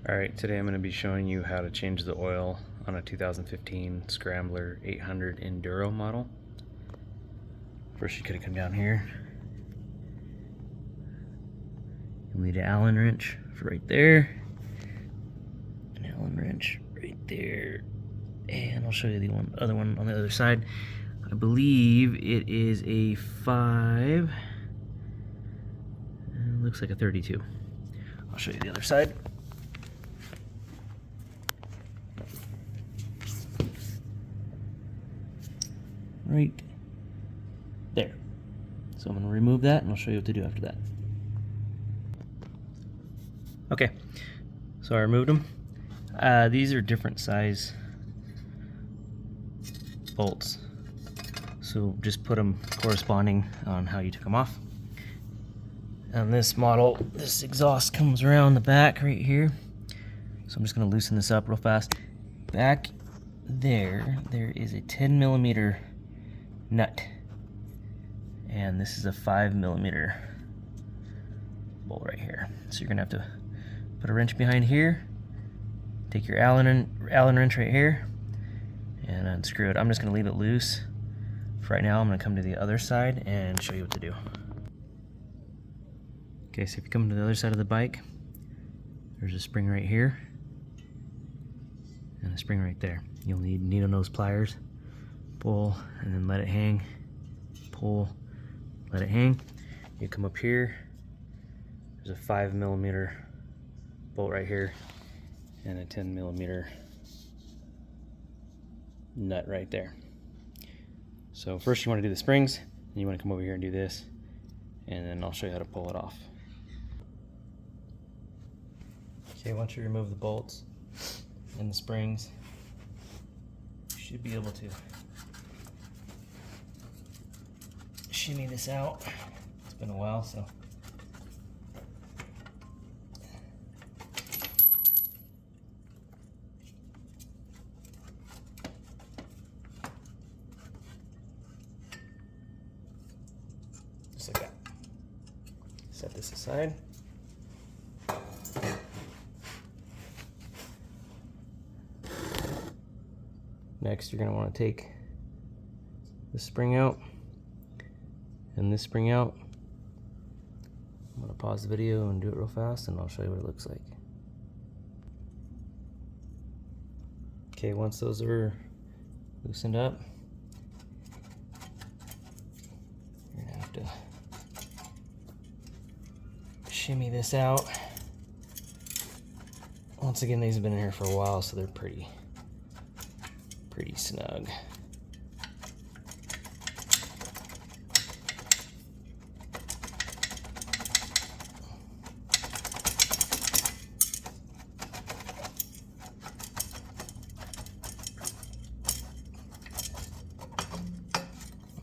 Alright, today I'm going to be showing you how to change the oil on a 2015 Scrambler 800 Enduro model. First you're going to come down here. You'll need an Allen wrench for right there. An Allen wrench right there. And I'll show you the other one on the other side. I believe it is a 5. It looks like a 32. I'll show you the other side. Right there. So I'm going to remove that and I'll show you what to do after that. Okay, so I removed them. These are different size bolts, so just put them corresponding on how you took them off. On this model, this exhaust comes around the back right here, so I'm just going to loosen this up real fast. Back there is a 10mm nut, and this is a 5mm bolt right here. So you're gonna have to put a wrench behind here, take your Allen wrench right here, and unscrew it. I'm just gonna leave it loose for right now. I'm gonna come to the other side and show you what to do. Okay, so if you come to the other side of the bike, there's a spring right here and a spring right there. You'll need needle nose pliers. Pull and then let it hang, pull, let it hang. You come up here, there's a 5mm bolt right here and a 10mm nut right there. So first you want to do the springs, and you want to come over here and do this, and then I'll show you how to pull it off. Okay, once you remove the bolts and the springs, you should be able to shimmy this out. It's been a while, so just like that. Set this aside. Next, you're going to want to take the spring out and this spring out. I'm going to pause the video and do it real fast, and I'll show you what it looks like. Okay, once those are loosened up, you're going to have to shimmy this out. Once again, these have been in here for a while, so they're pretty snug.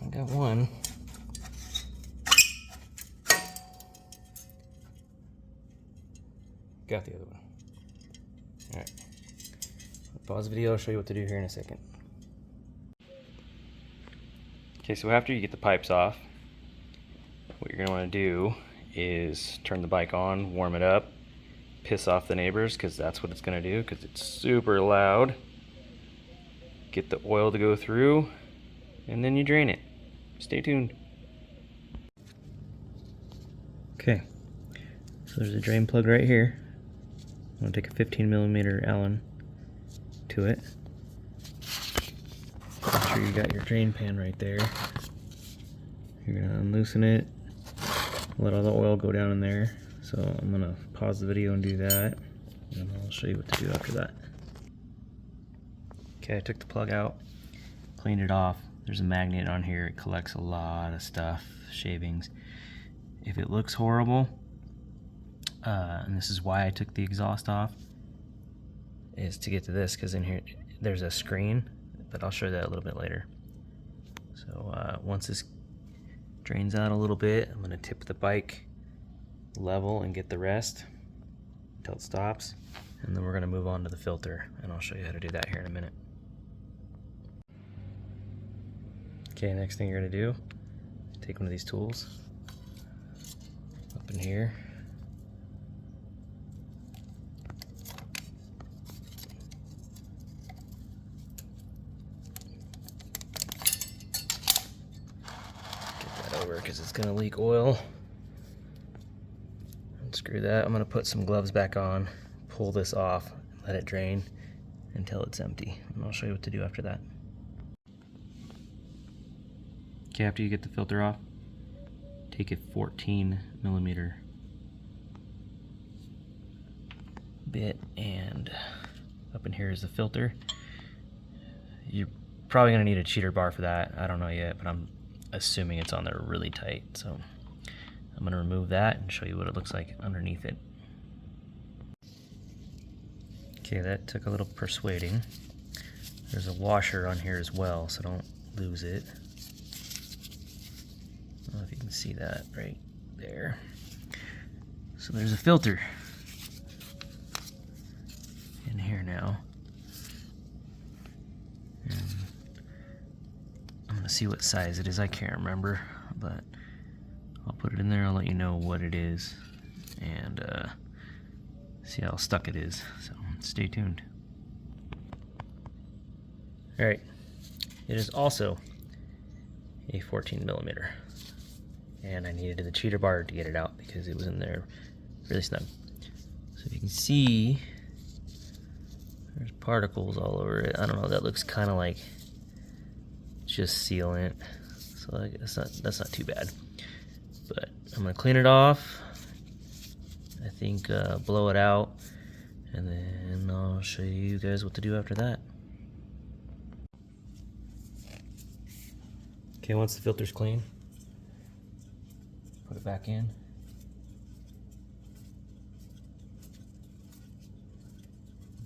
I got one. Got the other one. Alright. Pause the video, I'll show you what to do here in a second. Okay, so after you get the pipes off, what you're going to want to do is turn the bike on, warm it up, piss off the neighbors, because that's what it's going to do, because it's super loud. Get the oil to go through, and then you drain it. Stay tuned. Okay, so there's a drain plug right here. I'm going to take a 15mm Allen to it. Make sure you got your drain pan right there. You're going to unloosen it, let all the oil go down in there. So I'm going to pause the video and do that, and I'll show you what to do after that. Okay, I took the plug out, cleaned it off. There's a magnet on here. It collects a lot of stuff, shavings. If it looks horrible, and this is why I took the exhaust off, is to get to this, because in here there's a screen, but I'll show you that a little bit later. So once this drains out a little bit, I'm going to tip the bike level and get the rest until it stops, and then we're going to move on to the filter, and I'll show you how to do that here in a minute. Okay, next thing you're going to do, take one of these tools up in here, gonna leak oil. Unscrew that. I'm gonna put some gloves back on, pull this off, let it drain until it's empty, and I'll show you what to do after that. Okay, after you get the filter off, take a 14mm bit, and up in here is the filter. You're probably gonna need a cheater bar for that. I don't know yet, but I'm assuming it's on there really tight. So I'm gonna remove that and show you what it looks like underneath it. Okay, that took a little persuading. There's a washer on here as well, so don't lose it. I don't know if you can see that right there. So there's a filter in here now. And I'm gonna see what size it is. I can't remember, but I'll put it in there. I'll let you know what it is and see how stuck it is. So stay tuned. All right, it is also a 14mm, and I needed the cheater bar to get it out because it was in there really snug. So if you can see, there's particles all over it. I don't know, that looks kind of like just sealant, so that's not too bad. But I'm gonna clean it off, I think blow it out, and then I'll show you guys what to do after that. Okay, once the filter's clean, put it back in.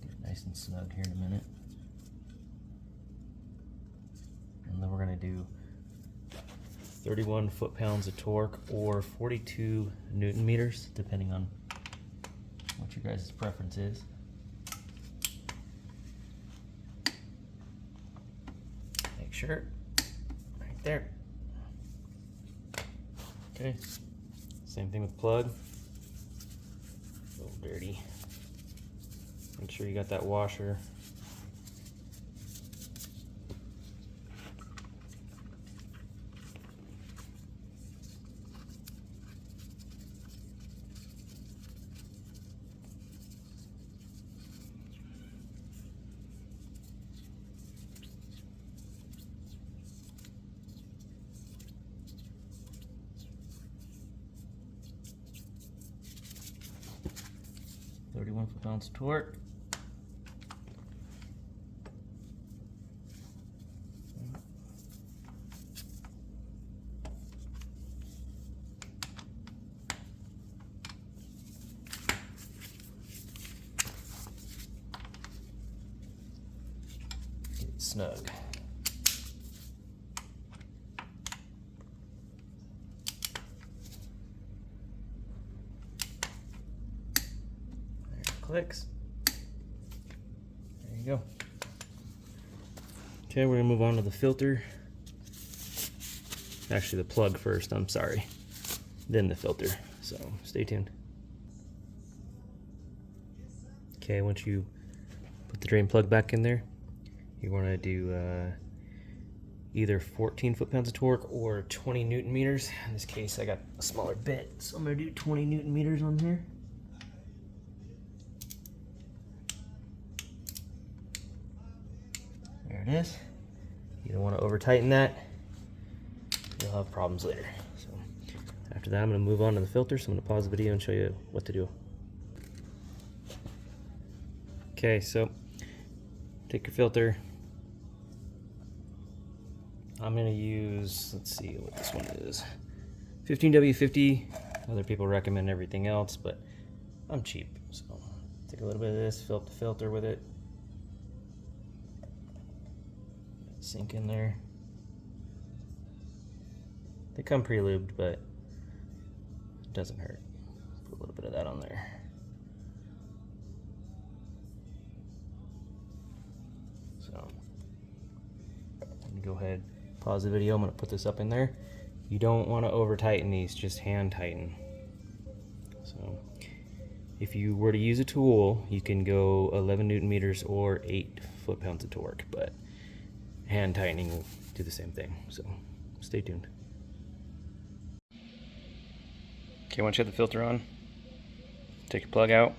Get it nice and snug here in a minute. And then we're gonna do 31 foot-pounds of torque or 42 Newton meters, depending on what your guys' preference is. Make sure, right there. Okay, same thing with plug. A little dirty. Make sure you got that washer. Foot-pounds of torque. Get it snug. Clicks. There you go. Okay, we're gonna move on to the filter. Actually, the plug first, I'm sorry. Then the filter, so stay tuned. Okay, once you put the drain plug back in there, you wanna do either 14 foot-pounds of torque or 20 Newton meters. In this case, I got a smaller bit, so I'm gonna do 20 Newton meters on here. There it is. You don't want to over tighten that. You'll have problems later. So after that, I'm going to move on to the filter. So I'm going to pause the video and show you what to do. Okay, so take your filter. I'm going to use, let's see what this one is. 15W50. Other people recommend everything else, but I'm cheap. So take a little bit of this, fill up the filter with it. Sink in there. They come pre-lubed, but it doesn't hurt. Put a little bit of that on there. So I'm gonna go ahead, pause the video. I'm gonna put this up in there. You don't want to over tighten these, just hand tighten. So if you were to use a tool, you can go 11 Newton meters or 8 foot-pounds of torque, but hand tightening will do the same thing, so stay tuned. Okay, once you have the filter on, take your plug out.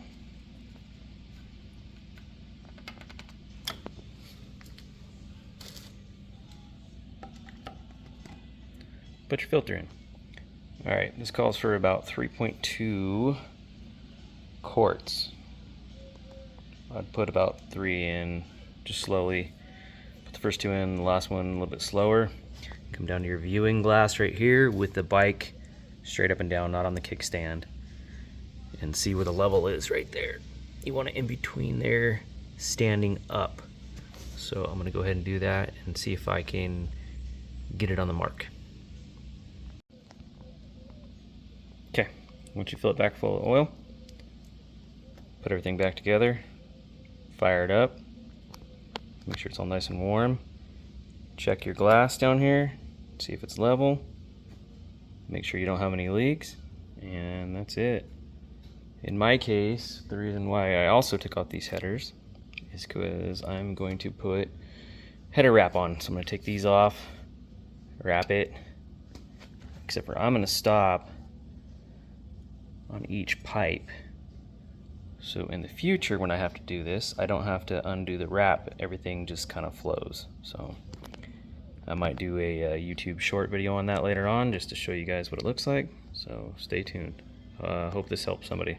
Put your filter in. Alright, this calls for about 3.2 quarts. I'd put about 3 in, just slowly. Put the first 2 in, the last one a little bit slower. Come down to your viewing glass right here with the bike straight up and down, not on the kickstand. And see where the level is right there. You want it in between there, standing up. So I'm gonna go ahead and do that and see if I can get it on the mark. Okay, once you fill it back full of oil, put everything back together, fire it up, make sure it's all nice and warm. Check your glass down here, see if it's level, make sure you don't have any leaks, and that's it. In my case, the reason why I also took out these headers is because I'm going to put header wrap on. So I'm going to take these off, wrap it, except for I'm going to stop on each pipe. So in the future when I have to do this, I don't have to undo the wrap, everything just kind of flows. So I might do a YouTube short video on that later on just to show you guys what it looks like. So stay tuned. Hope this helps somebody.